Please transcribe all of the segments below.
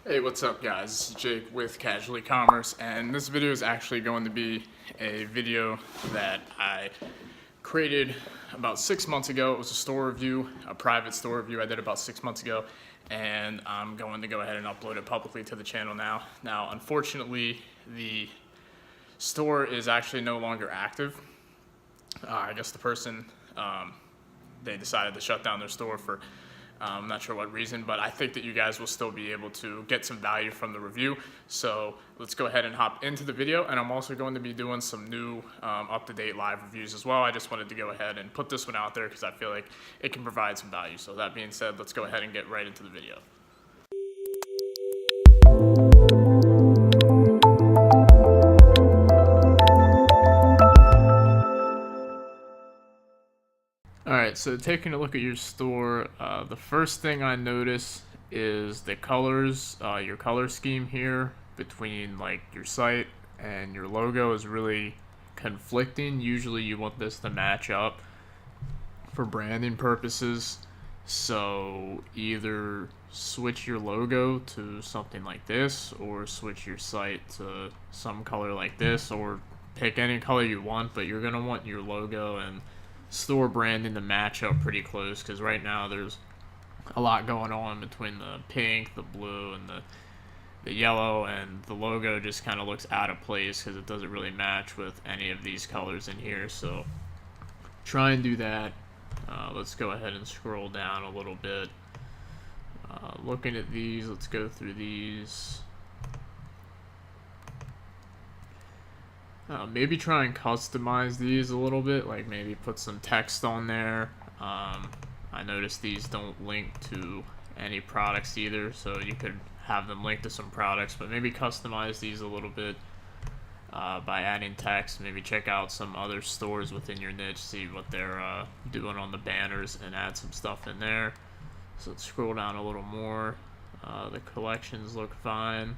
Hey, what's up guys? This is Jake with Casual Ecommerce, and this video is actually going to be a video that I created about 6 months ago. It was a store review, a private store review I did about 6 months ago, and I'm going to go ahead and upload it publicly to the channel now. Now, unfortunately, the store is actually no longer active. I guess the person, they decided to shut down their store for I'm not sure what reason, but I think that you guys will still be able to get some value from the review. So let's go ahead and hop into the video. And I'm also going to be doing some new up-to-date live reviews as well. I just wanted to go ahead and put this one out there because I feel like it can provide some value. So that being said, let's go ahead and get right into the video. Alright, so taking a look at your store, the first thing I notice is the colors. Your color scheme here between like your site and your logo is really conflicting. Usually you want this to match up for branding purposes, so either switch your logo to something like this or switch your site to some color like this, or pick any color you want, but you're going to want your logo and store branding to match up pretty close, because right now there's a lot going on between the pink, the blue, and the yellow, and the logo just kind of looks out of place because it doesn't really match with any of these colors in here. So try and do that. Let's go ahead and scroll down a little bit. Looking at these, let's go through these. Maybe try and customize these a little bit, like maybe put some text on there. I noticed these don't link to any products either, so you could have them link to some products, but maybe customize these a little bit by adding text. Maybe check out some other stores within your niche, see what they're doing on the banners, and add some stuff in there. So let's scroll down a little more. The collections look fine.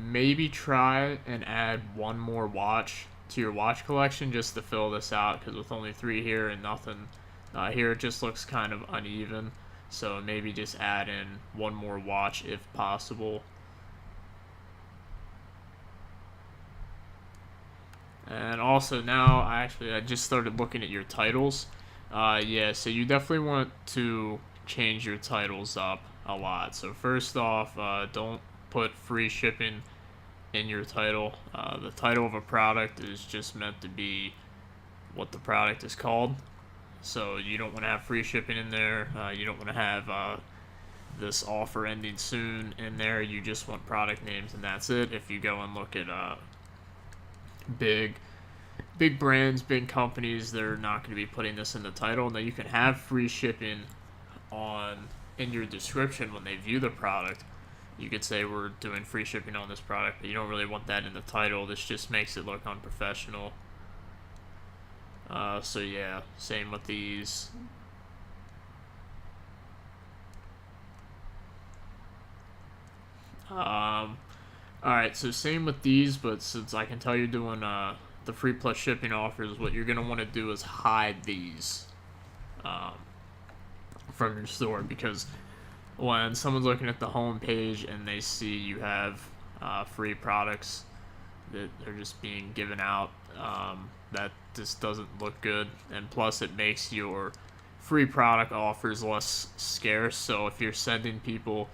Maybe try and add one more watch to your watch collection just to fill this out, because with only 3 here and nothing here, it just looks kind of uneven. So maybe just add in one more watch if possible. And also now I just started looking at your titles. Yeah, so you definitely want to change your titles up a lot. So first off, don't put free shipping in your title. The title of a product is just meant to be what the product is called. So you don't want to have free shipping in there. You don't want to have this offer ending soon in there. You just want product names, and that's it. If you go and look at big brands, big companies, they're not going to be putting this in the title. Now you can have free shipping in your description when they view the product. You could say we're doing free shipping on this product, but you don't really want that in the title. This just makes it look unprofessional. So yeah, same with these. Alright, so same with these, but since I can tell you're doing the free plus shipping offers, what you're going to want to do is hide these from your store, because when someone's looking at the home page and they see you have free products that are just being given out, that just doesn't look good. And plus it makes your free product offers less scarce. So if you're sending people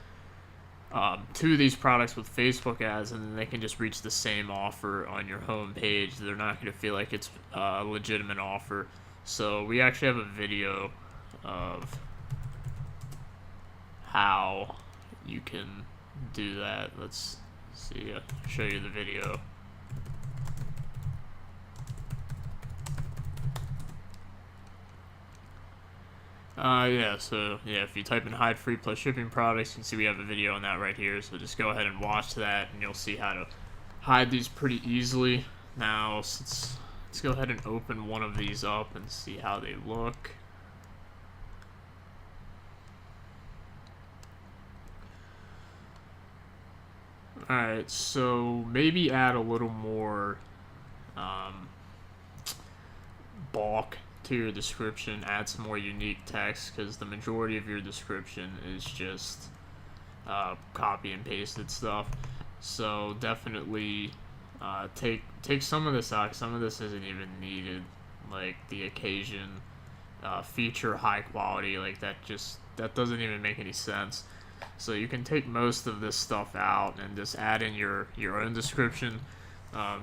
to these products with Facebook ads, and then they can just reach the same offer on your home page, they're not going to feel like it's a legitimate offer. So we actually have a video of how you can do that. Let's see, I'll show you the video. So if you type in hide free plus shipping products, you can see we have a video on that right here. So just go ahead and watch that, and you'll see how to hide these pretty easily. Now, let's go ahead and open one of these up and see how they look. Alright, so maybe add a little more bulk to your description, add some more unique text, because the majority of your description is just copy and pasted stuff. So definitely take some of this out. Some of this isn't even needed, like the occasion, feature high quality, like that doesn't even make any sense. So you can take most of this stuff out and just add in your own description.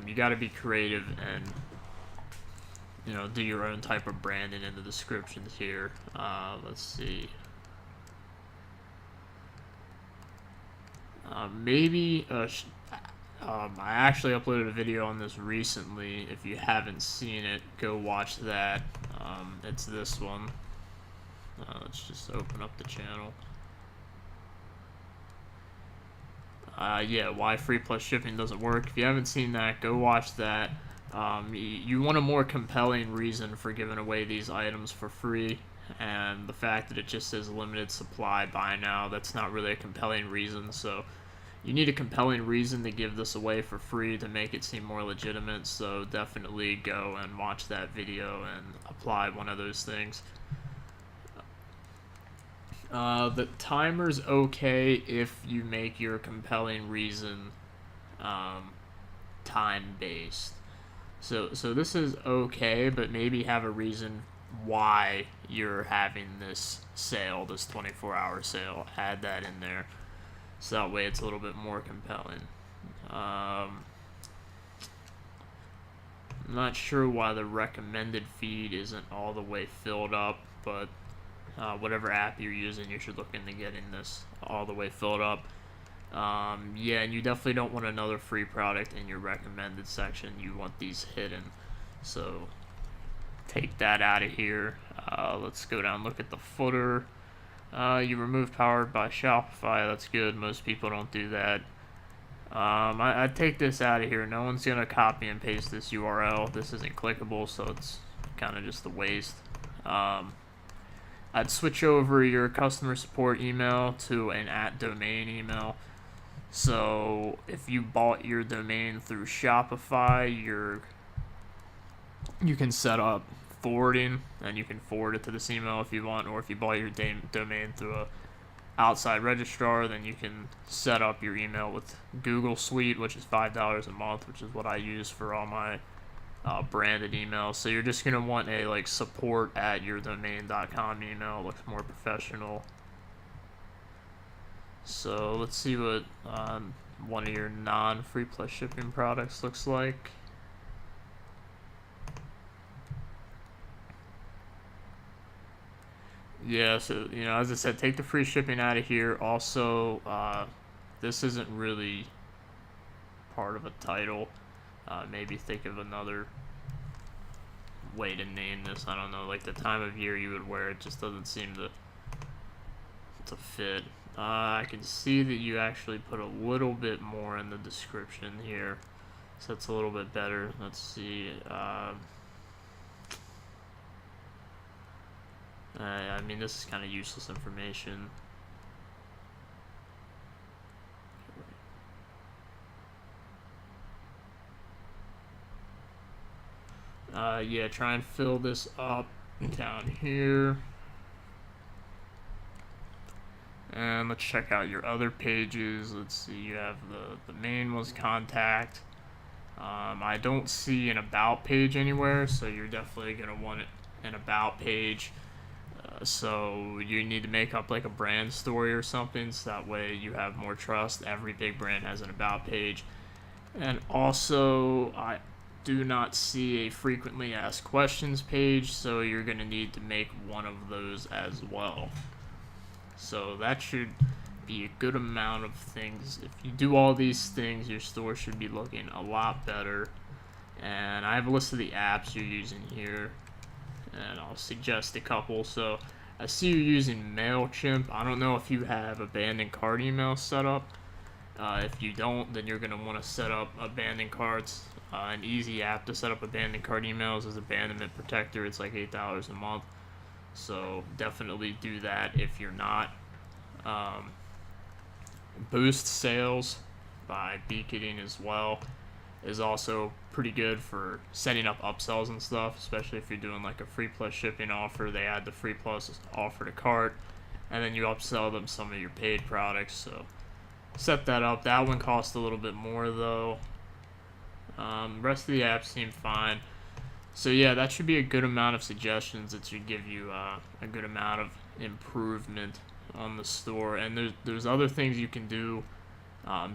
You got to be creative and do your own type of branding in the descriptions here. Let's see. I actually uploaded a video on this recently. If you haven't seen it, go watch that. It's this one. Let's just open up the channel. Yeah, why free plus shipping doesn't work. If you haven't seen that, go watch that. You want a more compelling reason for giving away these items for free, and the fact that it just says limited supply, buy now, that's not really a compelling reason. So you need a compelling reason to give this away for free to make it seem more legitimate. So definitely go and watch that video and apply one of those things. The timer's okay if you make your compelling reason time-based. So this is okay, but maybe have a reason why you're having this sale, this 24-hour sale. Add that in there, so that way it's a little bit more compelling. I'm not sure why the recommended feed isn't all the way filled up, but whatever app you're using, you should look into getting this all the way filled up. Yeah, and you definitely don't want another free product in your recommended section. You want these hidden. So take that out of here. Let's go down and look at the footer. You removed powered by Shopify. That's good. Most people don't do that. I'd take this out of here. No one's going to copy and paste this URL. This isn't clickable, so it's kind of just a waste. I'd switch over your customer support email to an @domain email. So if you bought your domain through Shopify, you can set up forwarding, and you can forward it to this email if you want. Or if you bought your domain through a outside registrar, then you can set up your email with Google Suite, which is $5 a month, which is what I use for all my branded emails. So you're just gonna want a support@yourdomain.com email. It looks more professional. So let's see what one of your non-free plus shipping products looks like. Yeah, so as I said, take the free shipping out of here. Also, this isn't really part of a title. Maybe think of another way to name this. I don't know, like the time of year you would wear it just doesn't seem to fit. I can see that you actually put a little bit more in the description here, so that's a little bit better. Let's see. I mean, this is kind of useless information. Yeah, try and fill this up down here. And let's check out your other pages. Let's see, you have the main was contact. I don't see an about page anywhere, so you're definitely going to want an about page. So you need to make up like a brand story or something, so that way you have more trust. Every big brand has an about page. And also, I do not see a frequently asked questions page, so you're going to need to make one of those as well. So that should be a good amount of things. If you do all these things, your store should be looking a lot better. And I have a list of the apps you're using here, and I'll suggest a couple. So I see you're using MailChimp. I don't know if you have abandoned cart email set up. If you don't, then you're going to want to set up abandoned carts. An easy app to set up abandoned cart emails is Abandonment Protector. It's like $8 a month. So definitely do that if you're not. Boost sales by beaconing as well. is also pretty good for setting up upsells and stuff, especially if you're doing like a free plus shipping offer. They add the free plus offer to cart, and then you upsell them some of your paid products. So set that up. That one costs a little bit more though. Rest of the apps seem fine. So yeah, that should be a good amount of suggestions. That should give you a good amount of improvement on the store. And there's other things you can do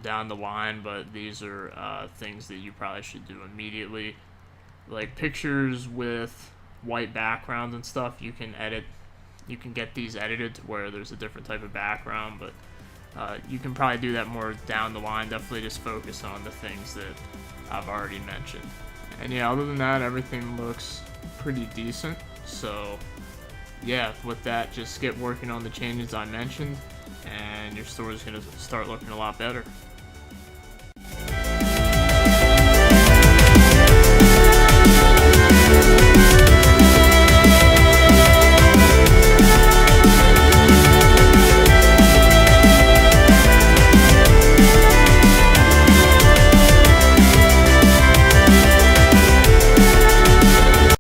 down the line, but these are things that you probably should do immediately. Like pictures with white backgrounds and stuff, you can edit. You can get these edited to where there's a different type of background, but you can probably do that more down the line. Definitely just focus on the things that I've already mentioned. And yeah, other than that, everything looks pretty decent. So yeah, with that, just get working on the changes I mentioned, and your store is going to start looking a lot better.